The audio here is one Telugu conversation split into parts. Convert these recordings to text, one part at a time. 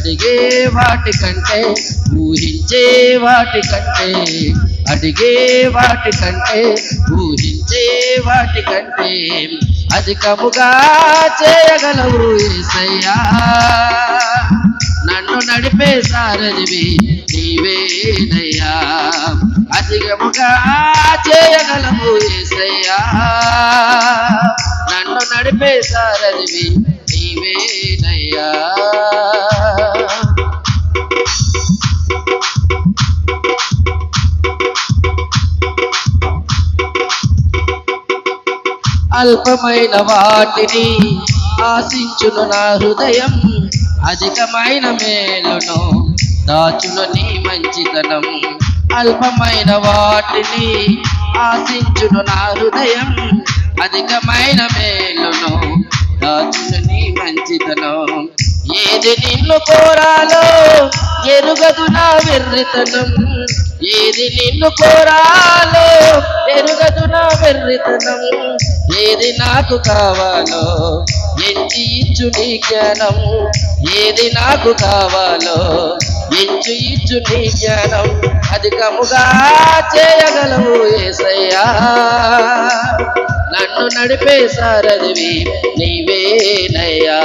అడిగే వాటి కంటే ఊహించే వాటి కంటే అడిగే వాటి కంటే ఊహించే వాటి కంటే అధికముగా చేయగలవు యేసయ్యా. నన్ను నడిపే సారథివి నీవేనయ్యా. అధికముగా చేయగలవు యేసయ్యా. నన్ను నడిపే సారథివి నీవేనయ్యా. అల్పమైన వాటిని ఆశించును నా హృదయం, అధికమైన మేలును దాచును నీ మంచితనం. అల్పమైన వాటిని ఆశించును నా హృదయం, అధికమైన మేలును దాచును నీ మంచితనం. ఏది నిన్ను కోరాలో ఎరుగదు నా వెర్రితనం, ఏది నిన్ను కోరాలో ఎరుగదు నా వెర్రితనం. ఏది నాకు కావాలో ఎంచి ఇచ్చు నీ జ్ఞానం, ఏది నాకు కావాలో ఎంచి ఇచ్చు నీ జ్ఞానం. అధికముగా చేయగలవు యేసయ్యా. నన్ను నడిపే సారథివి నీవేనయ్యా.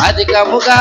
అధికముగా